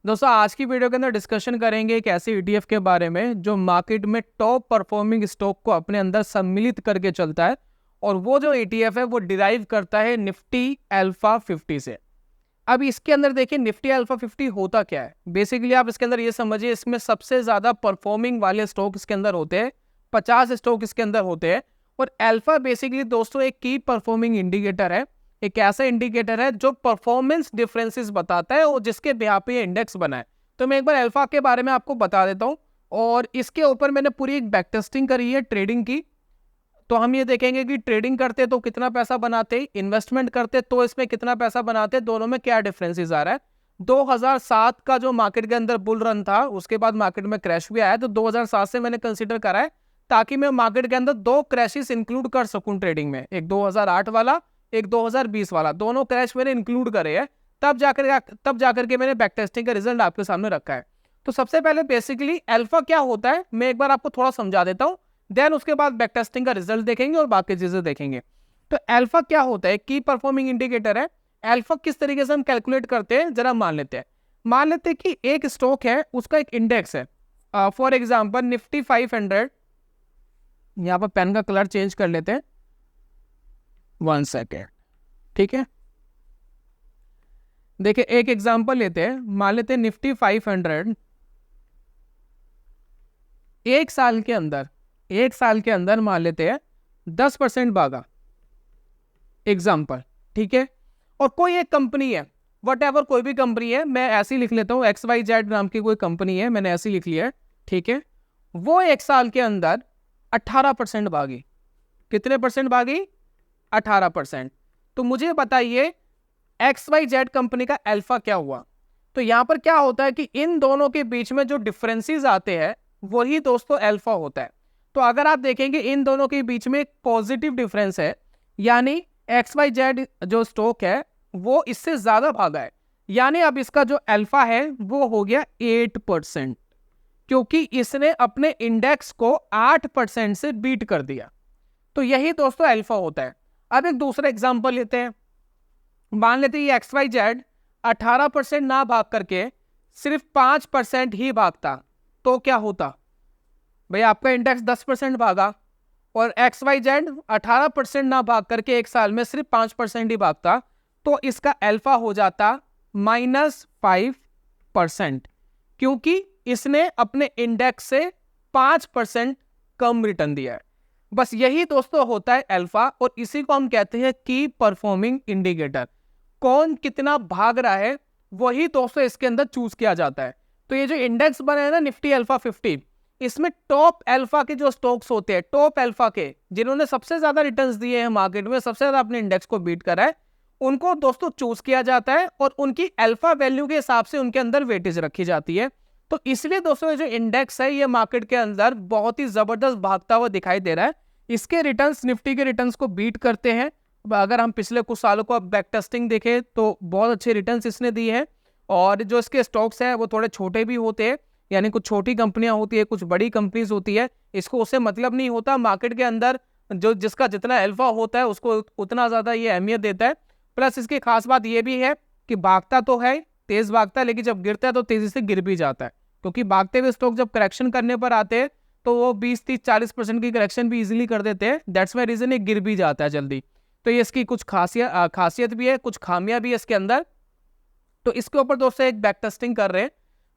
दोस्तों आज की वीडियो के अंदर डिस्कशन करेंगे एक ऐसे ईटीएफ के बारे में जो मार्केट में टॉप परफॉर्मिंग स्टॉक को अपने अंदर सम्मिलित करके चलता है। और वो जो ईटीएफ है वो डिराइव करता है निफ्टी अल्फा 50 से। अब इसके अंदर देखिए निफ्टी अल्फा 50 होता क्या है। बेसिकली आप इसके अंदर ये समझिए, इसमें सबसे ज्यादा परफॉर्मिंग वाले स्टॉक इसके अंदर होते हैं, 50 स्टॉक इसके अंदर होते हैं। और अल्फा बेसिकली दोस्तों एक की परफॉर्मिंग इंडिकेटर है, एक ऐसा इंडिकेटर है जो परफॉर्मेंस डिफरेंसेस बताता है और जिसके बिहार पे ये इंडेक्स बना है। तो मैं एक बार अल्फा के बारे में आपको बता देता हूँ। और इसके ऊपर मैंने पूरी एक बैक टेस्टिंग करी है ट्रेडिंग की। तो हम ये देखेंगे कि ट्रेडिंग करते तो कितना पैसा बनाते, इन्वेस्टमेंट करते तो इसमें कितना पैसा बनाते, दोनों में क्या डिफरेंसेस आ रहा है। 2007 का जो मार्केट के अंदर बुल रन था, उसके बाद मार्केट में क्रैश भी आया, तो 2007 से मैंने कंसीडर करा है ताकि मैं मार्केट के अंदर दो क्रैशेस इंक्लूड कर सकूं ट्रेडिंग में, एक 2008 वाला, एक 2020 वाला, दोनों क्रैश मैंने इंक्लूड करे हैं। तब जाकर के मैंने बैक टेस्टिंग का रिजल्ट आपके सामने रखा है। तो सबसे पहले बेसिकली अल्फा क्या होता है मैं एक बार आपको थोड़ा समझा देता हूं, देन उसके बाद बैक टेस्टिंग का रिजल्ट देखेंगे और बाकी चीजें देखेंगे। तो अल्फा क्या होता है, की परफॉर्मिंग इंडिकेटर है। अल्फा किस तरीके से हम कैलकुलेट करते हैं जरा मान लेते हैं कि एक स्टॉक है, उसका एक इंडेक्स है, फॉर एग्जांपल निफ्टी 500। यहां पर पेन का कलर चेंज कर लेते हैं, 1 सेकेंड, ठीक है। देखिए एक एग्जांपल लेते हैं, मान लेते हैं निफ्टी 500 एक साल के अंदर मान लेते हैं 10% भागा, एग्जाम्पल, ठीक है। और कोई एक कंपनी है, वट एवर कोई भी कंपनी है, मैं ऐसे ही लिख लेता हूँ, XYZ नाम की कोई कंपनी है, मैंने ऐसे ही लिख लिया है, ठीक है। वो एक साल के अंदर 18% भागी। कितने परसेंट भागी? 18%। तो मुझे बताइए XYZ कंपनी का अल्फा क्या हुआ। तो यहां पर क्या होता है कि इन दोनों के बीच में जो डिफरेंसेस आते हैं वही दोस्तों अल्फा होता है। तो अगर आप देखेंगे इन दोनों के बीच में एक पॉजिटिव डिफरेंस है, यानी XYZ जो स्टॉक है वो इससे ज्यादा भागा है, यानी अब इसका जो अल्फा है वो हो गया 8%, क्योंकि इसने अपने इंडेक्स को 8% से बीट कर दिया। तो यही दोस्तों अल्फा होता है। अब एक दूसरा एग्जांपल लेते हैं, मान लेते हैं ये XYZ 18% ना भाग करके सिर्फ 5% ही भागता, तो क्या होता भाई, आपका इंडेक्स 10% भागा और XYZ 18% ना भाग करके एक साल में सिर्फ 5% ही भागता, तो इसका अल्फा हो जाता -5%, क्योंकि इसने अपने इंडेक्स से 5% कम रिटर्न दिया है। बस यही दोस्तों होता है अल्फा, और इसी को हम कहते हैं की परफॉर्मिंग इंडिकेटर। कौन कितना भाग रहा है वही दोस्तों इसके अंदर चूज किया जाता है। तो ये जो इंडेक्स बना है ना निफ्टी अल्फा 50, इसमें टॉप अल्फा के जो स्टॉक्स होते हैं, टॉप अल्फा के जिन्होंने सबसे ज्यादा रिटर्न्स दिए हैं मार्केट में, सबसे ज्यादा अपने इंडेक्स को बीट करा है, उनको दोस्तों चूज किया जाता है और उनकी अल्फा वैल्यू के हिसाब से उनके अंदर वेटेज रखी जाती है। तो इसलिए दोस्तों ये जो इंडेक्स है ये मार्केट के अंदर बहुत ही जबरदस्त भागता हुआ दिखाई दे रहा है। इसके रिटर्न्स निफ्टी के रिटर्न्स को बीट करते हैं। अगर हम पिछले कुछ सालों को बैक टेस्टिंग देखें तो बहुत अच्छे रिटर्न्स इसने दिए हैं। और जो इसके स्टॉक्स हैं वो थोड़े छोटे भी होते हैं, यानी कुछ छोटी कंपनियां होती है, कुछ बड़ी कंपनीज होती है, इसको उससे मतलब नहीं होता। मार्केट के अंदर जो जिसका जितना अल्फा होता है उसको उतना ज्यादा ये अहमियत देता है। प्लस इसकी खास बात ये भी है कि भागता तो है, तेज भागता है, लेकिन जब गिरता है तो तेजी से गिर भी जाता है, क्योंकि भागते हुए स्टॉक जब करेक्शन करने पर आते हैं तो वो 20-30-40% की करेक्शन भी इजीली कर देते हैं। दैट्स माय रीजन ये गिर भी जाता है जल्दी। तो ये इसकी कुछ खासियत भी है, कुछ खामियां भी है इसके अंदर। तो इसके ऊपर दोस्तों एक बैक टेस्टिंग कर रहे हैं,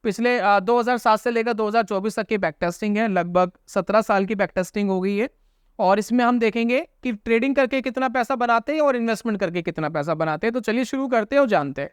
पिछले 2007 से लेकर 2024 तक की बैक टेस्टिंग है, लगभग 17 साल की बैक टेस्टिंग हो गई है। और इसमें हम देखेंगे कि ट्रेडिंग करके कितना पैसा बनाते हैं और इन्वेस्टमेंट करके कितना पैसा बनाते हैं। तो चलिए शुरू करते हैं और जानते हैं।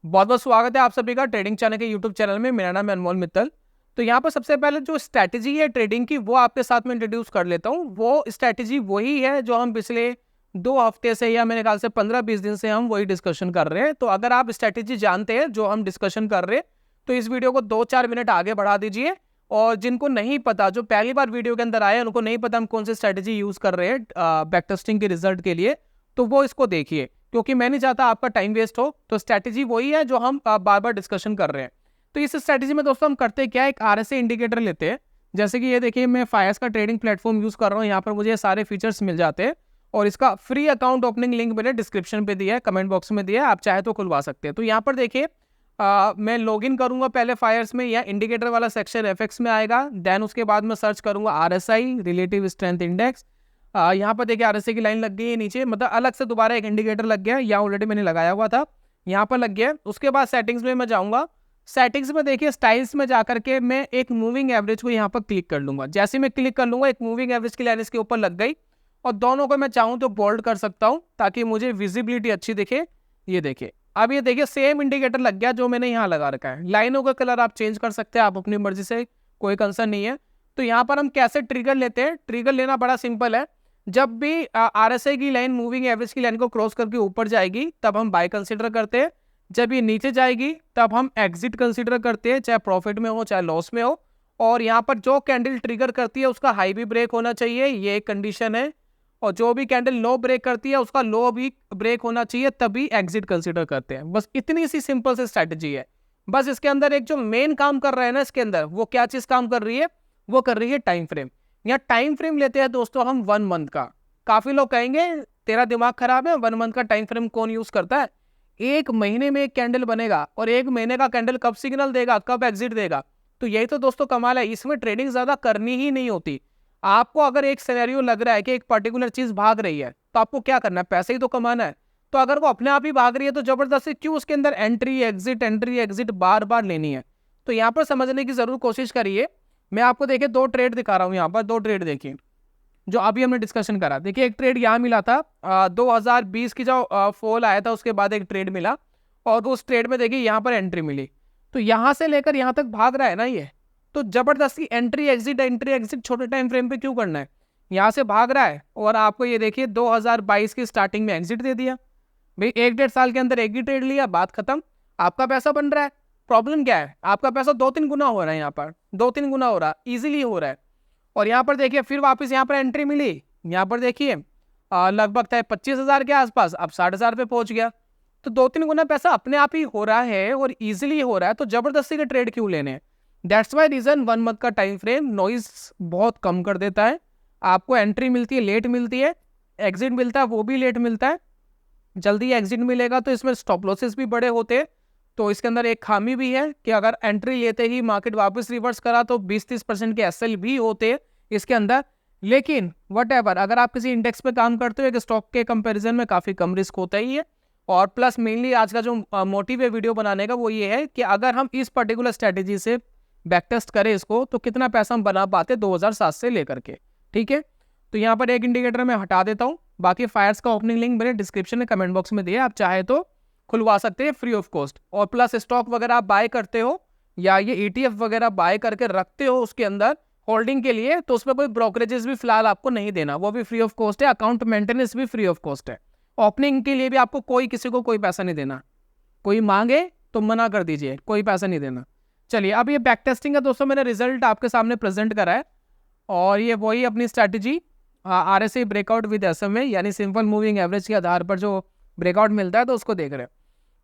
बहुत बहुत स्वागत है आप सभी का ट्रेडिंग चैनल के यूट्यूब चैनल में। मेरा नाम है अनमोल मित्तल। तो यहाँ पर सबसे पहले जो स्ट्रैटेजी है ट्रेडिंग की वो आपके साथ में इंट्रोड्यूस कर लेता हूँ। वो स्ट्रैटेजी वही है जो हम पिछले 2 हफ्ते से या मेरे ख्याल से 15-20 दिन से हम वही डिस्कशन कर रहे हैं। तो अगर आप स्ट्रैटेजी जानते हैं जो हम डिस्कशन कर रहे हैं तो इस वीडियो को 2-4 मिनट आगे बढ़ा दीजिए। और जिनको नहीं पता, जो पहली बार वीडियो के अंदर आए, उनको नहीं पता हम कौन सी स्ट्रैटेजी यूज कर रहे हैं बैक टेस्टिंग के रिजल्ट के लिए, तो वो इसको देखिए, क्योंकि मैं नहीं चाहता आपका टाइम वेस्ट हो। तो स्ट्रैटेजी वही है जो हम बार बार डिस्कशन कर रहे हैं। तो इस स्ट्रैटेजी में दोस्तों हम करते क्या है, एक RSI इंडिकेटर लेते हैं जैसे कि ये देखिए मैं फायर्स का ट्रेडिंग प्लेटफॉर्म यूज़ कर रहा हूँ, यहाँ पर मुझे ये सारे फीचर्स मिल जाते हैं और इसका फ्री अकाउंट ओपनिंग लिंक मैंने डिस्क्रिप्शन पे दिया है, कमेंट बॉक्स में दिया है, आप चाहे तो खुलवा सकते हैं। तो यहाँ पर देखिए मैं लॉगिन करूंगा पहले फायर्स में, या इंडिकेटर वाला सेक्शन एफएक्स में आएगा, देन उसके बाद मैं सर्च करूंगा आरएसआई रिलेटिव स्ट्रेंथ इंडेक्स। यहाँ पर देखिए आरएसआई की लाइन लग गई है नीचे, मतलब अलग से दोबारा एक इंडिकेटर लग गया, यहाँ ऑलरेडी मैंने लगाया हुआ था, यहाँ पर लग गया। उसके बाद सेटिंग्स में मैं जाऊँगा, सेटिंग्स में देखिए स्टाइल्स में जाकर के मैं एक मूविंग एवरेज को यहाँ पर क्लिक कर लूंगा। जैसे मैं क्लिक कर लूंगा एक मूविंग एवरेज की लाइन इसके ऊपर लग गई, और दोनों को मैं चाहूँ तो बोल्ड कर सकता हूँ ताकि मुझे विजिबिलिटी अच्छी दिखे। ये देखिए अब ये देखिए सेम इंडिकेटर लग गया जो मैंने यहाँ लगा रखा है। लाइनों का कलर आप चेंज कर सकते हैं, आप अपनी मर्जी से, कोई कंसर्न नहीं है। तो यहाँ पर हम कैसे ट्रिगर लेते हैं, ट्रिगर लेना बड़ा सिंपल है। जब भी आरएसआई की लाइन मूविंग एवरेज की लाइन को क्रॉस करके ऊपर जाएगी तब हम बाय कंसिडर करते हैं, जब ये नीचे जाएगी तब हम एग्जिट कंसिडर करते हैं, चाहे प्रॉफिट में हो चाहे लॉस में हो। और यहाँ पर जो कैंडल ट्रिगर करती है उसका हाई भी ब्रेक होना चाहिए, ये एक कंडीशन है, और जो भी कैंडल लो ब्रेक करती है उसका लो भी ब्रेक होना चाहिए, तभी एग्जिट कंसिडर करते हैं। बस इतनी सी सिंपल सी स्ट्रैटेजी है। बस इसके अंदर एक जो मेन काम कर रहा है ना इसके अंदर, वो क्या चीज काम कर रही है, वो कर रही है टाइम फ्रेम। यहाँ टाइम फ्रेम लेते हैं दोस्तों हम 1 मंथ का। काफी लोग कहेंगे तेरा दिमाग खराब है, 1 मंथ का टाइम फ्रेम कौन यूज करता है। 1 महीने में एक कैंडल बनेगा और 1 महीने का कैंडल कब सिग्नल देगा, कब एग्जिट देगा। तो यही तो दोस्तों कमाल है, इसमें ट्रेडिंग ज्यादा करनी ही नहीं होती। आपको अगर एक सिनेरियो लग रहा है कि एक पर्टिकुलर चीज भाग रही है तो आपको क्या करना है, पैसे ही तो कमाना है। तो अगर वो अपने आप ही भाग रही है तो जबरदस्ती क्यों उसके अंदर एंट्री एग्जिट बार बार लेनी है। तो यहाँ पर समझने की जरूर कोशिश करिए। मैं आपको देखिए 2 ट्रेड दिखा रहा हूँ, यहाँ पर 2 ट्रेड देखिए जो अभी हमने डिस्कशन करा। देखिए एक ट्रेड यहाँ मिला था 2020 की जो फॉल आया था उसके बाद एक ट्रेड मिला, और उस ट्रेड में देखिए यहाँ पर एंट्री मिली। तो यहाँ से लेकर यहाँ तक भाग रहा है ना ये, तो जबरदस्ती एंट्री एग्जिट छोटे टाइम फ्रेम पे क्यों करना है। यहाँ से भाग रहा है और आपको ये देखिए 2022 की स्टार्टिंग में एग्जिट दे दिया। भाई 1-1.5 साल के अंदर एक ही ट्रेड लिया, बात खत्म, आपका पैसा बन रहा है। प्रॉब्लम क्या है, आपका पैसा 2-3 गुना हो रहा है, यहाँ पर 2-3 गुना हो रहा है, ईजिली हो रहा है। और यहाँ पर देखिए फिर वापस यहाँ पर एंट्री मिली, यहाँ पर देखिए लगभग था 25,000 के आसपास, अब 60,000 पे पहुंच गया। तो 2-3 गुना पैसा अपने आप ही हो रहा है और इजीली हो रहा है, तो जबरदस्ती के ट्रेड क्यों लेने हैं। दैट्स वाई रीजन 1 मंथ का टाइम फ्रेम नॉइज बहुत कम कर देता है। आपको एंट्री मिलती है लेट मिलती है, एग्जिट मिलता है वो भी लेट मिलता है। जल्दी एग्जिट मिलेगा तो इसमें स्टॉप लॉसेस भी बड़े होते हैं। तो इसके अंदर एक खामी भी है कि अगर एंट्री लेते ही मार्केट वापस रिवर्स करा तो 20-30% के एसएल भी होते हैं इसके अंदर। लेकिन व्हाटएवर, अगर आप किसी इंडेक्स पे काम करते हो एक स्टॉक के कंपैरिजन में काफ़ी कम रिस्क होता ही है। और प्लस मेनली आज का जो मोटिव है वीडियो बनाने का वो ये है कि अगर हम इस पर्टिकुलर स्ट्रेटेजी से बैक टेस्ट करें इसको तो कितना पैसा हम बना पाते 2007 से लेकर के। ठीक है, तो यहाँ पर एक इंडिकेटर मैं हटा देता हूँ, बाकी फायर्स का ओपनिंग लिंक मैंने डिस्क्रिप्शन में कमेंट बॉक्स में दिया, आप चाहे तो खुलवा सकते हैं फ्री ऑफ कॉस्ट। और प्लस स्टॉक वगैरह आप बाय करते हो या ये ETF वगैरह बाय करके रखते हो उसके अंदर होल्डिंग के लिए, तो उसमें कोई ब्रोकरेजेस भी फिलहाल आपको नहीं देना, वो भी फ्री ऑफ कॉस्ट है। अकाउंट मेंटेनेंस भी फ्री ऑफ कॉस्ट है। ओपनिंग के लिए भी आपको किसी को कोई पैसा नहीं देना, कोई मांगे तो मना कर दीजिए, कोई पैसा नहीं देना। चलिए अब ये बैक टेस्टिंग का दोस्तों मैंने रिजल्ट आपके सामने प्रेजेंट करा है, और ये वही अपनी strategy RSI breakout with SMA यानी सिंपल मूविंग एवरेज के आधार पर जो ब्रेकआउट मिलता है तो उसको देख रहे हैं।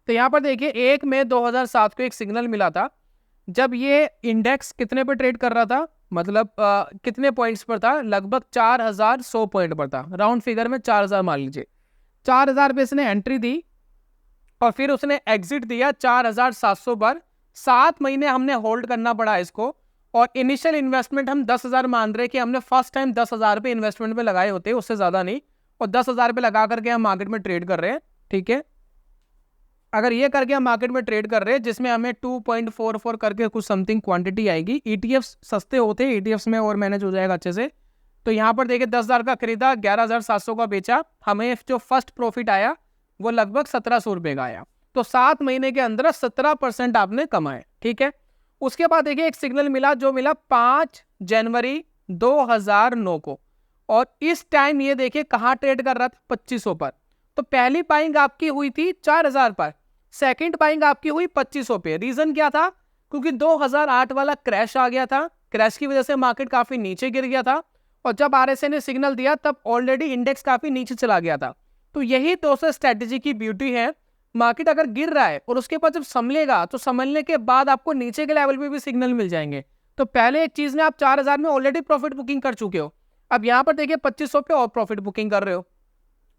तो यहाँ पर देखिए 1 मई 2007 को एक सिग्नल मिला था, जब ये इंडेक्स कितने पर ट्रेड कर रहा था, मतलब कितने पॉइंट्स पर था, लगभग 4100 पॉइंट पर था, राउंड फिगर में 4000 मान लीजिए। 4000 पे इसने एंट्री दी और फिर उसने एग्जिट दिया 4700 पर। 7 महीने हमने होल्ड करना पड़ा इसको, और इनिशियल इन्वेस्टमेंट हम 10,000 मान रहे कि हमने फर्स्ट टाइम 10,000 पे इन्वेस्टमेंट पे लगाए होते हैं, उससे ज़्यादा नहीं, और 10,000 पे लगा करके हम मार्केट में ट्रेड कर रहे हैं। ठीक है, अगर ये करके हम मार्केट में ट्रेड कर रहे हैं जिसमें हमें 2.44 करके कुछ समथिंग क्वांटिटी आएगी। ETFs सस्ते होते हैं, ETFs में और मैनेज हो जाएगा अच्छे से। तो यहाँ पर देखिए 10,000 का खरीदा, 11,700 का बेचा, हमें जो फर्स्ट प्रॉफिट आया वो लगभग 1,700 रुपये का आया। तो 7 महीने के अंदर 17% आपने कमाए। ठीक है, उसके बाद देखिए एक सिग्नल मिला जो मिला 5 जनवरी 2009 को, और इस टाइम ये देखिए कहाँ ट्रेड कर रहा था, 2500 पर। तो पहली बाइंग आपकी हुई थी 4,000 पर, सेकंड बाइंग आपकी हुई 2500 पे। रीजन क्या था, क्योंकि 2008 वाला क्रैश आ गया था, क्रैश की वजह से मार्केट काफी नीचे गिर गया था, और जब RSI ने सिग्नल दिया तब ऑलरेडी इंडेक्स काफी नीचे चला गया था। तो यही दोस्तों स्ट्रेटेजी की ब्यूटी है, मार्केट अगर गिर रहा है और उसके बाद जब संभलेगा तो संभलने के बाद आपको नीचे के लेवल पे भी सिग्नल मिल जाएंगे। तो पहले एक चीज में आप 4,000 में ऑलरेडी प्रॉफिट बुकिंग कर चुके हो, अब यहाँ पर देखिए 2500 पे और प्रॉफिट बुकिंग कर रहे हो।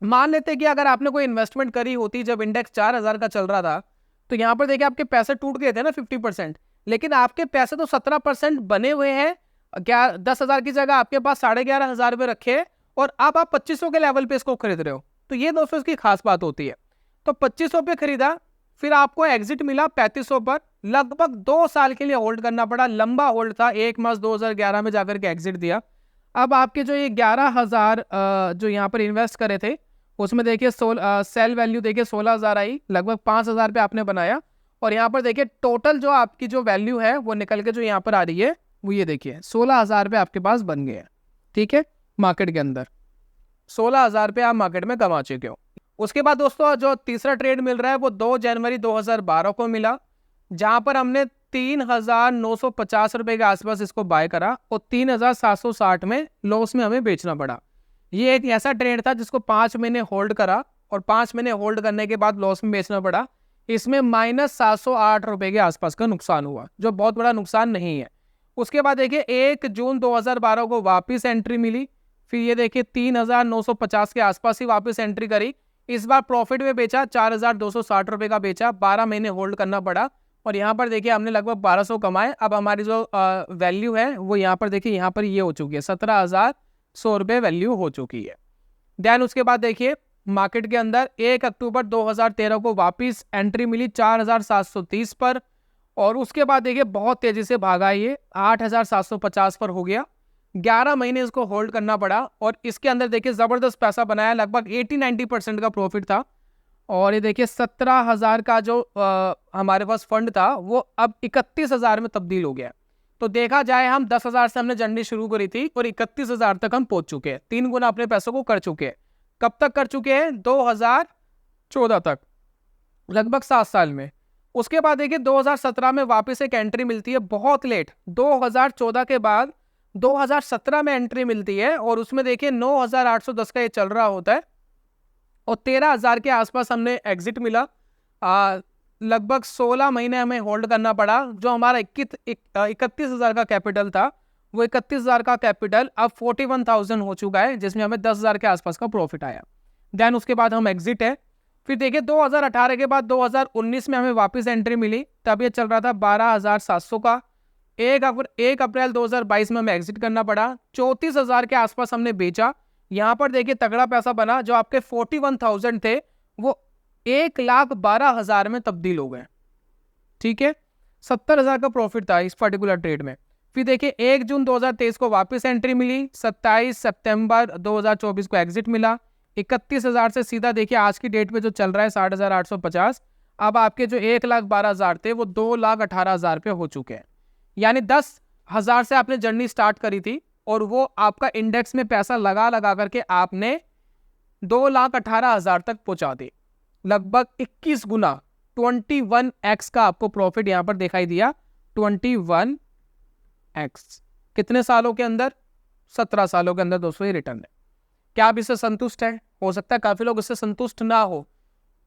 मान लेते हैं कि अगर आपने कोई इन्वेस्टमेंट करी होती जब इंडेक्स 4,000 का चल रहा था, तो यहाँ पर देखिए आपके पैसे टूट गए थे ना 50%, लेकिन आपके पैसे तो 17% बने हुए हैं। क्या 10,000 की जगह आपके पास 11,500 रुपए रखे और अब आप 2500 के लेवल पे इसको खरीद रहे हो। तो ये दोस्तों इसकी खास बात होती है। तो 2500 पे खरीदा, फिर आपको एग्जिट मिला 3500 पर, लगभग 2 साल के लिए होल्ड करना पड़ा, लंबा होल्ड था। 1 मार्च 2011 में जाकर के एग्जिट दिया। अब आपके जो ये 11,000 जो यहाँ पर इन्वेस्ट करे थे, उसमें देखिए सेल वैल्यू देखिए 16,000 आई, लगभग 5,000 पे आपने बनाया। और यहाँ पर देखिए टोटल जो आपकी जो वैल्यू है वो निकल के जो यहाँ पर आ रही है वो ये देखिए 16,000 पे आपके पास बन गए हैं। ठीक है, मार्केट के अंदर 16,000 पे आप मार्केट में कमा चुके हो। उसके बाद दोस्तों जो तीसरा ट्रेड मिल रहा है वो 2 जनवरी 2012 को मिला, जहां पर हमने 3,950 रुपए के आसपास इसको बाय करा और 3,760 में लॉस में हमें बेचना पड़ा। ये एक ऐसा ट्रेड था जिसको 5 महीने होल्ड करा और 5 महीने होल्ड करने के बाद लॉस में बेचना पड़ा। इसमें -708 रुपए के आसपास का नुकसान हुआ, जो बहुत बड़ा नुकसान नहीं है। उसके बाद देखिए 1 जून 2012 को वापस एंट्री मिली, फिर ये देखिए 3,950 के आसपास ही वापस एंट्री करी। इस बार प्रॉफिट में बेचा, 4,260 रुपए का बेचा, 12 महीने होल्ड करना पड़ा और यहाँ पर देखिए हमने लगभग 1200 कमाए। अब हमारी जो वैल्यू है वो यहाँ पर देखिए यहाँ पर ये हो चुकी है 17,100 रुपये वैल्यू हो चुकी है। देन उसके बाद देखिए मार्केट के अंदर 1 अक्टूबर 2013 को वापस एंट्री मिली 4,730 पर और उसके बाद देखिए बहुत तेजी से भागा, ये 8,750 पर हो गया। 11 महीने इसको होल्ड करना पड़ा और इसके अंदर देखिए जबरदस्त पैसा बनाया, लगभग 80-90% का प्रॉफिट था। और ये देखिए 17,000 का जो हमारे पास फंड था वो अब 31,000 में तब्दील हो गया। तो देखा जाए हम 10,000 से हमने जर्नी शुरू करी थी और 31,000 तक हम पहुंच चुके हैं, 3 गुना अपने पैसों को कर चुके हैं। कब तक कर चुके हैं? 2014 तक, लगभग 7 साल में। उसके बाद देखिए 2017 में वापस एक एंट्री मिलती है, बहुत लेट, 2014 के बाद 2017 में एंट्री मिलती है और उसमें देखिए 9,810 का ये चल रहा होता है और 13,000 के आसपास हमने एग्जिट मिला। लगभग 16 महीने हमें होल्ड करना पड़ा। जो हमारा 31,000 का कैपिटल था वो 31,000 का कैपिटल अब 41,000 हो चुका है, जिसमें हमें 10,000 के आसपास का प्रॉफिट आया। देन उसके बाद हम एग्जिट है। फिर देखिए 2018 के बाद 2019 में हमें वापस एंट्री मिली, तब ये चल रहा था 12,700 का। 1 अप्रैल 2022 में हमें एग्जिट करना पड़ा, 34,000 के आसपास हमने बेचा। यहाँ पर देखिए तगड़ा पैसा बना, जो आपके 41,000 थे वो 1,12,000 में तब्दील हो गए। ठीक है, 70,000 का प्रॉफिट था इस पर्टिकुलर ट्रेड में। फिर देखिए 1 जून 2023 को वापस एंट्री मिली, 27 सितंबर 2024 को एग्जिट मिला। 31,000 से सीधा देखिए आज की डेट पे जो चल रहा है 60,850। अब आपके जो 1,12,000 थे वो 2,18,000 पे हो चुके हैं। यानी 10,000 से आपने जर्नी स्टार्ट करी थी और वो आपका इंडेक्स में पैसा लगा लगा करके आपने 2,18,000 तक पहुंचा दी, लगभग 21 गुना, 21x का आपको प्रॉफिट यहाँ पर दिखाई दिया। 21x कितने सालों के अंदर? 17 सालों के अंदर दोस्तों ये रिटर्न है। क्या आप इससे संतुष्ट हैं? हो सकता है काफी लोग इससे संतुष्ट ना हो,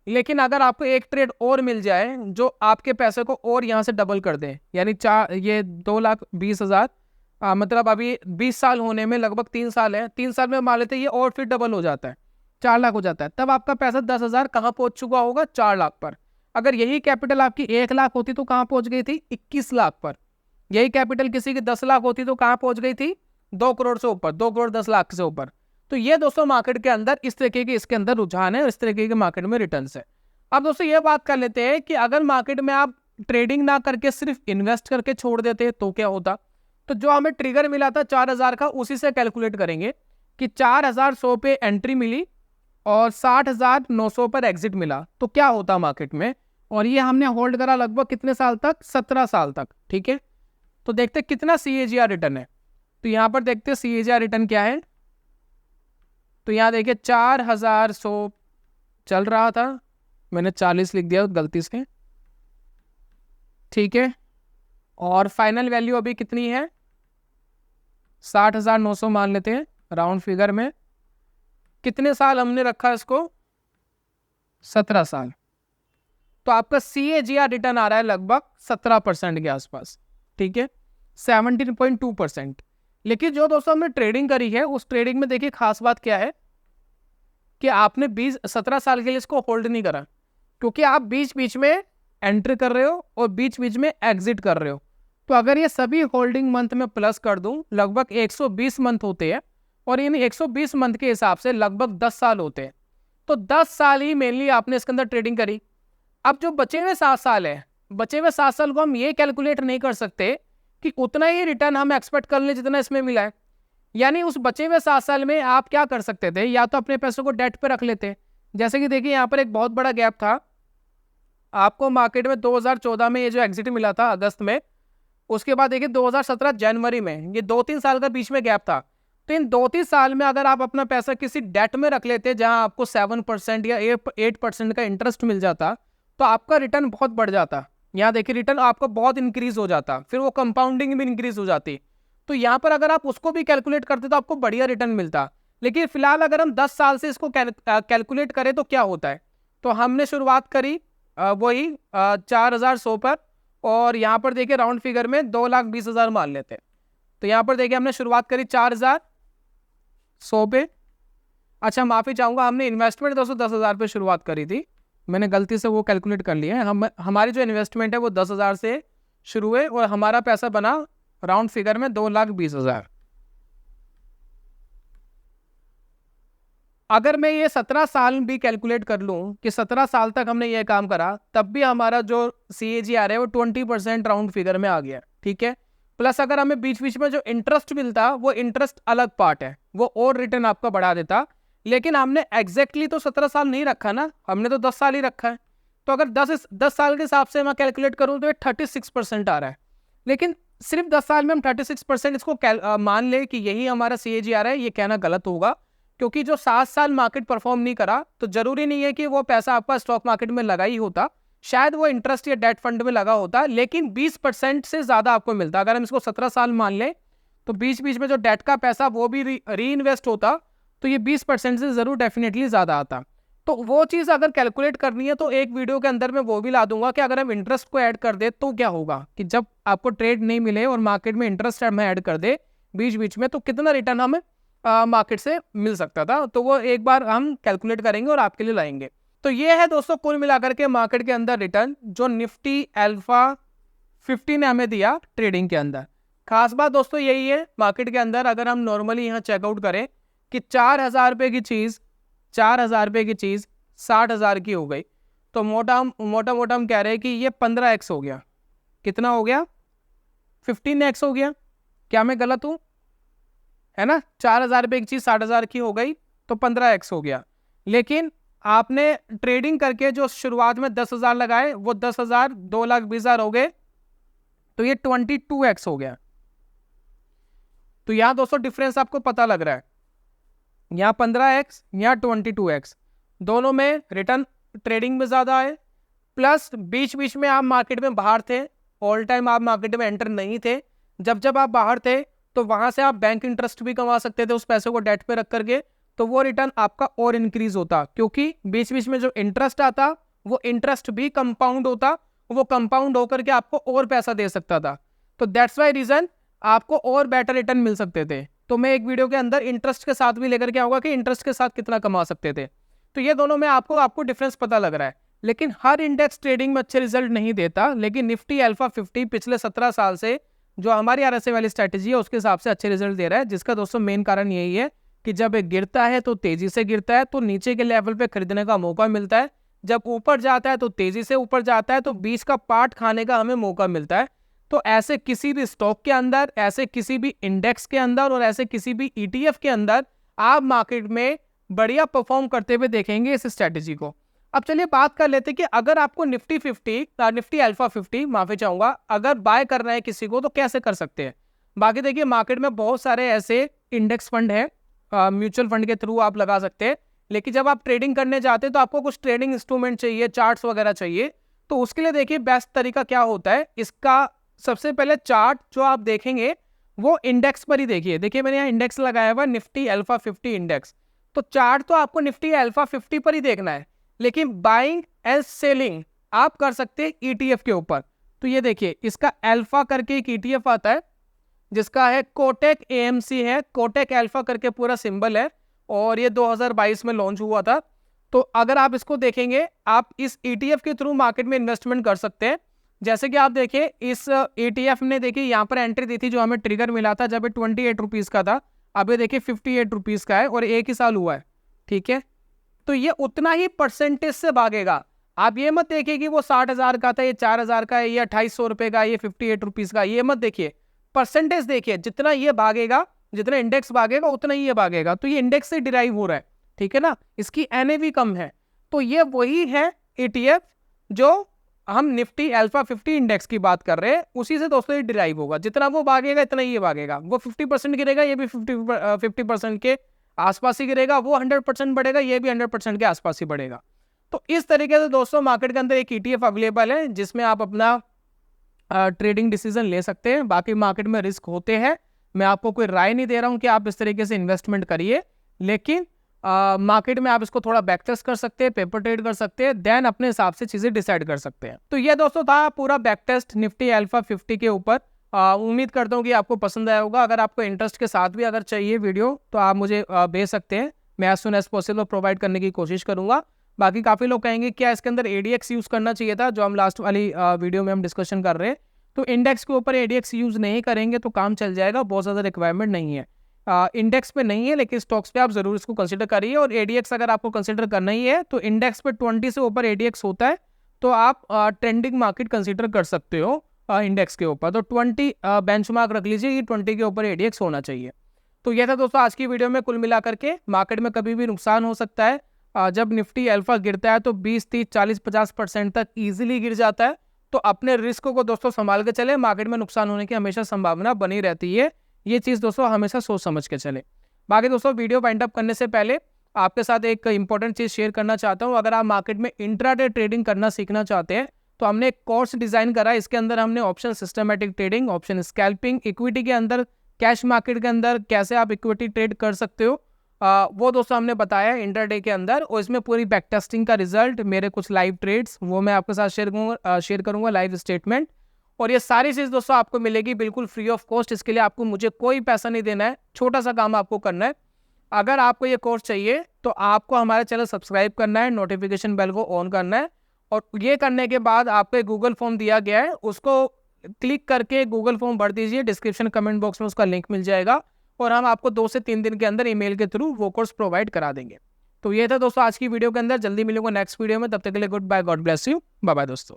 लेकिन अगर आपको एक ट्रेड और मिल जाए जो आपके पैसे को और यहाँ से डबल कर दे, यानी ये 2,20,000, मतलब अभी 20 साल होने में लगभग 3 साल है, 3 साल में मान लेते हैं ये और फिर डबल हो जाता है, 4 लाख हो जाता है, तब आपका पैसा 10,000 कहाँ पहुंच चुका होगा? 4 लाख पर। अगर यही कैपिटल आपकी 1 लाख होती तो कहाँ पहुंच गई थी? 21 लाख पर। यही कैपिटल किसी की 10 लाख होती तो कहाँ पहुंच गई थी? 2 करोड़ से ऊपर, 2 करोड़ 10 लाख से ऊपर। तो ये दोस्तों मार्केट के अंदर इस तरीके के इसके अंदर रुझान है और इस तरीके के मार्केट में रिटर्न है। अब दोस्तों ये बात कर लेते हैं कि अगर मार्केट में आप ट्रेडिंग ना करके सिर्फ इन्वेस्ट करके छोड़ देते तो क्या होता। तो जो हमें ट्रिगर मिला था 4,000 का, उसी से कैलकुलेट करेंगे कि 4,100 पे एंट्री मिली और 60,900 पर एग्जिट मिला तो क्या होता मार्केट में। और ये हमने होल्ड करा लगभग कितने साल तक? 17 साल तक। ठीक है, तो देखते कितना CAGR रिटर्न है। तो यहाँ पर देखते CAGR रिटर्न क्या है। तो यहाँ देखिए 4,100 चल रहा था, मैंने 40 लिख दिया गलती से। ठीक है, और फाइनल वैल्यू अभी कितनी है? 60,900 मान लेते हैं राउंड फिगर में। कितने साल हमने रखा इसको? 17 साल। तो आपका CAGR रिटर्न आ रहा है लगभग 17% के आसपास। ठीक है, 17.2%। लेकिन जो दोस्तों हमने ट्रेडिंग करी है उस ट्रेडिंग में देखिए खास बात क्या है कि आपने 17 साल के लिए इसको होल्ड नहीं करा, क्योंकि आप बीच बीच में एंटर कर रहे हो और बीच बीच में एग्जिट कर रहे हो। तो अगर ये सभी होल्डिंग मंथ में प्लस कर दूं, लगभग 120 मंथ होते हैं और इन 120 मंथ के हिसाब से लगभग 10 साल होते हैं। तो 10 साल ही मेनली आपने इसके अंदर ट्रेडिंग करी। अब जो बचे हुए 7 साल है, बचे हुए 7 साल को हम ये कैलकुलेट नहीं कर सकते कि उतना ही रिटर्न हम एक्सपेक्ट कर लें जितना इसमें मिला है। यानी उस बचे हुए 7 साल में आप क्या कर सकते थे, या तो अपने पैसों को डेट पे रख लेते। जैसे कि देखिए यहाँ पर एक बहुत बड़ा गैप था, आपको मार्केट में 2014 में ये जो एग्जिट मिला था अगस्त में, उसके बाद देखिए 2017 जनवरी में, ये 2-3 साल का बीच में गैप था। तो इन 2-3 साल में अगर आप अपना पैसा किसी डेट में रख लेते जहां आपको 7% या 8% का इंटरेस्ट मिल जाता, तो आपका रिटर्न बहुत बढ़ जाता। यहाँ देखिए रिटर्न आपका बहुत इंक्रीज हो जाता, फिर वो कंपाउंडिंग भी इंक्रीज हो जाती। तो यहाँ पर अगर आप उसको भी कैलकुलेट करते तो आपको बढ़िया रिटर्न मिलता। लेकिन फिलहाल अगर हम 10 साल से इसको कैलकुलेट करें तो क्या होता है, तो हमने शुरुआत करी वही 4100 पर, और यहाँ पर देखिए राउंड फिगर में 2,20,000 मान लेते हैं। तो यहाँ पर देखिए हमने शुरुआत करी 4100 पे। अच्छा माफी चाहूंगा, हमने इन्वेस्टमेंट दोस्तों 10,000 पे शुरुआत करी थी, मैंने गलती से वो कैलकुलेट कर लिया है। हमारी जो इन्वेस्टमेंट है वो 10,000 से शुरू हुए और हमारा पैसा बना राउंड फिगर में 2,20,000। अगर मैं ये 17 साल भी कैलकुलेट कर लूं कि 17 साल तक हमने ये काम करा, तब भी हमारा जो CAGR है वो 20% राउंड फिगर में आ गया, ठीक है। प्लस अगर हमें बीच बीच में जो इंटरेस्ट मिलता, वो इंटरेस्ट अलग पार्ट है, वो और रिटर्न आपका बढ़ा देता। लेकिन हमने एग्जैक्टली तो 17 साल नहीं रखा ना, हमने तो 10 साल ही रखा है। तो अगर 10 साल के हिसाब से मैं कैलकुलेट करूँ तो ये 36% आ रहा है। लेकिन सिर्फ 10 साल में हम 36% इसको मान ले कि यही हमारा CAGR है, ये कहना गलत होगा, क्योंकि जो 7 साल मार्केट परफॉर्म नहीं करा तो जरूरी नहीं है कि वो पैसा आपका स्टॉक मार्केट में लगा ही होता, शायद वो इंटरेस्ट या डेट फंड में लगा होता, लेकिन 20% से ज्यादा आपको मिलता। अगर हम इसको 17 साल मान लें तो बीच बीच में जो डेट का पैसा वो भी री इन्वेस्ट होता, तो ये 20% से जरूर डेफिनेटली ज्यादा आता। तो वो चीज अगर कैलकुलेट करनी है तो एक वीडियो के अंदर मैं वो भी ला दूंगा कि अगर हम इंटरेस्ट को ऐड कर दे तो क्या होगा, कि जब आपको ट्रेड नहीं मिले और मार्केट में इंटरेस्ट हम ऐड कर दे बीच बीच में, तो कितना रिटर्न हमें मार्केट से मिल सकता था। तो वो एक बार हम कैलकुलेट करेंगे और आपके लिए लाएंगे। तो ये है दोस्तों कुल मिलाकर के मार्केट के अंदर रिटर्न जो निफ्टी अल्फा 50 ने हमें दिया ट्रेडिंग के अंदर। खास बात दोस्तों यही है, मार्केट के अंदर अगर हम नॉर्मली यहाँ चेकआउट करें कि 4,000 रुपये की चीज़ 60,000 की हो गई, तो मोटा हम कह रहे हैं कि ये 15x हो गया। कितना हो गया? 15x हो गया। क्या मैं गलत हूँ? है ना, 4,000 रुपये की चीज़ 60,000 की हो गई तो 15x हो गया। लेकिन आपने ट्रेडिंग करके जो शुरुआत में 10,000 लगाए, वो 10,000 2,20,000 हो गए, तो ये 22x हो गया। तो यहां दोस्तों डिफरेंस आपको पता लग रहा है, यहाँ 15x, यहाँ 22x, दोनों में रिटर्न ट्रेडिंग में ज्यादा है। प्लस बीच बीच में आप मार्केट में बाहर थे, ऑल टाइम आप मार्केट में एंटर नहीं थे। जब आप बाहर थे तो वहां से आप बैंक इंटरेस्ट भी कमा सकते थे उस पैसे को डेट पे रख करके, तो वो रिटर्न आपका और इंक्रीज होता, क्योंकि बीच बीच में जो इंटरेस्ट आता वो इंटरेस्ट भी कंपाउंड होता, वो कंपाउंड होकर के आपको और पैसा दे सकता था। तो दैट्स वाई रीजन आपको और बेटर रिटर्न मिल सकते थे। तो मैं एक वीडियो के अंदर इंटरेस्ट के साथ भी लेकर के आऊंगा कि इंटरेस्ट के साथ कितना कमा सकते थे। तो ये दोनों में आपको डिफरेंस पता लग रहा है। लेकिन हर इंडेक्स ट्रेडिंग में अच्छे रिजल्ट नहीं देता, लेकिन निफ्टी अल्फा 50 पिछले 17 साल से जो हमारी RSI वाली स्ट्रैटेजी है उसके हिसाब से अच्छे रिजल्ट दे रहा है, जिसका दोस्तों मेन कारण यही है कि जब एक गिरता है तो तेजी से गिरता है, तो नीचे के लेवल पे खरीदने का मौका मिलता है। जब ऊपर जाता है तो तेजी से ऊपर जाता है, तो बीच का पार्ट खाने का हमें मौका मिलता है। तो ऐसे किसी भी स्टॉक के अंदर, ऐसे किसी भी इंडेक्स के अंदर और ऐसे किसी भी ETF के अंदर आप मार्केट में बढ़िया परफॉर्म करते हुए देखेंगे इस स्ट्रैटेजी को। अब चलिए बात कर लेते हैं कि अगर आपको निफ्टी अल्फा 50 माफी चाहूंगा, अगर बाय करना है किसी को तो कैसे कर सकते हैं। बाकी देखिए मार्केट में बहुत सारे ऐसे इंडेक्स फंड है, म्यूचुअल फंड के थ्रू आप लगा सकते हैं। लेकिन जब आप ट्रेडिंग करने जाते हैं तो आपको कुछ ट्रेडिंग इंस्ट्रूमेंट चाहिए, चार्ट्स वगैरह चाहिए। तो उसके लिए देखिए बेस्ट तरीका क्या होता है इसका, सबसे पहले चार्ट जो आप देखेंगे वो इंडेक्स पर ही देखिए। देखिए मैंने यहाँ इंडेक्स लगाया हुआ निफ्टी अल्फा 50 इंडेक्स, तो चार्ट तो आपको निफ्टी अल्फा 50 पर ही देखना है, लेकिन बाइंग एंड सेलिंग आप कर सकते हैं ETF के ऊपर। तो ये देखिए इसका अल्फा करके एक ETF आता है, जिसका है कोटेक AMC है, कोटेक अल्फा करके पूरा सिंबल है, और ये 2022 में लॉन्च हुआ था। तो अगर आप इसको देखेंगे, आप इस ETF के थ्रू मार्केट में इन्वेस्टमेंट कर सकते हैं। जैसे कि आप देखिए, इस ETF ने देखिए यहाँ पर एंट्री दी थी, जो हमें ट्रिगर मिला था जब ये 28 रुपीज़ का था। अब ये देखिए 58 रुपीज़ का है और 1 ही साल हुआ है, ठीक है। तो ये उतना ही परसेंटेज से भागेगा। आप ये मत देखिए कि वो 60,000 का था, ये 4,000 का है, ये 2,800 रुपये का, ये 58 रुपीज़ का, ये मत देखिए, परसेंटेज देखिए। जितना ये भागेगा, जितना इंडेक्स भागेगा उतना ही ये भागेगा। तो ये इंडेक्स से डिराइव हो रहा है, ठीक है ना। इसकी NAV कम है। तो ये वही है ETF जो हम निफ्टी अल्फा 50 इंडेक्स की बात कर रहे हैं, उसी से दोस्तों ये डिराइव होगा। जितना वो भागेगा इतना ही ये भागेगा। वो 50% गिरेगा, ये भी 50% के आसपास ही गिरेगा। वो 100% बढ़ेगा, ये भी 100% के आसपास ही बढ़ेगा। तो इस तरीके से दोस्तों मार्केट के अंदर एक ETF अवेलेबल है, जिसमें आप अपना ट्रेडिंग डिसीजन ले सकते हैं। बाकी मार्केट में रिस्क होते हैं, मैं आपको कोई राय नहीं दे रहा हूं कि आप इस तरीके से इन्वेस्टमेंट करिए, लेकिन मार्केट में आप इसको थोड़ा बैक टेस्ट कर सकते हैं, पेपर ट्रेड कर सकते हैं, देन अपने हिसाब से चीजें डिसाइड कर सकते हैं। तो ये दोस्तों था पूरा बैक टेस्ट निफ्टी अल्फा 50 के ऊपर। उम्मीद करता हूँ कि आपको पसंद आया होगा। अगर आपको इंटरेस्ट के साथ भी अगर चाहिए वीडियो, तो आप मुझे भेज सकते हैं, मैं as soon as possible provide करने की कोशिश करूंगा। बाकी काफी लोग कहेंगे क्या इसके अंदर ADX यूज करना चाहिए था, जो हम लास्ट वाली वीडियो में हम डिस्कशन कर रहे हैं। तो इंडेक्स के ऊपर ADX यूज नहीं करेंगे तो काम चल जाएगा, बहुत ज़्यादा रिक्वायरमेंट नहीं है। इंडेक्स पे नहीं है, लेकिन स्टॉक्स पे आप जरूर इसको कंसिडर करिए। और ADX अगर आपको कंसिडर करना ही है तो इंडेक्स पे 20 से ऊपर ADX होता है, तो आप ट्रेंडिंग मार्केट कंसिडर कर सकते हो इंडेक्स के ऊपर। तो 20 बेंचमार्क रख लीजिए कि 20 के ऊपर ADX होना चाहिए। तो यह था दोस्तों आज की वीडियो में। कुल मिलाकर के मार्केट में कभी भी नुकसान हो सकता है। जब निफ्टी अल्फा गिरता है तो 20, 30, 40, 50% तक ईजिली गिर जाता है। तो अपने रिस्क को दोस्तों संभाल के चले, मार्केट में नुकसान होने की हमेशा संभावना बनी रहती है। ये चीज़ दोस्तों हमेशा सोच समझ के चले। बाकी दोस्तों वीडियो वाइंड अप करने से पहले आपके साथ एक इंपॉर्टेंट चीज़ शेयर करना चाहता हूँ। अगर आप मार्केट में इंट्राडे ट्रेडिंग करना सीखना चाहते हैं तो हमने एक कोर्स डिज़ाइन करा है। इसके अंदर हमने option systematic trading, option scalping, equity के अंदर, कैश मार्केट के अंदर कैसे आप इक्विटी ट्रेड कर सकते हो, वो दोस्तों हमने बताया इंटरडे के अंदर। और इसमें पूरी बैक टेस्टिंग का रिजल्ट, मेरे कुछ लाइव ट्रेड्स, वो मैं आपके साथ शेयर करूंगा लाइव स्टेटमेंट। और ये सारी चीज़ दोस्तों आपको मिलेगी बिल्कुल फ्री ऑफ कॉस्ट। इसके लिए आपको मुझे कोई पैसा नहीं देना है, छोटा सा काम आपको करना है। अगर आपको ये कोर्स चाहिए तो आपको हमारा चैनल सब्सक्राइब करना है, नोटिफिकेशन बेल को ऑन करना है, और ये करने के बाद आपको एक गूगल फॉर्म दिया गया है, उसको क्लिक करके गूगल फॉर्म भर दीजिए। डिस्क्रिप्शन कमेंट बॉक्स में उसका लिंक मिल जाएगा, और हम आपको 2 से 3 दिन के अंदर ईमेल के थ्रू वो कोर्स प्रोवाइड करा देंगे। तो ये था दोस्तों आज की वीडियो के अंदर। जल्दी मिलूंगा नेक्स्ट वीडियो में, तब तक के लिए good bye, God bless you, bye bye दोस्तों।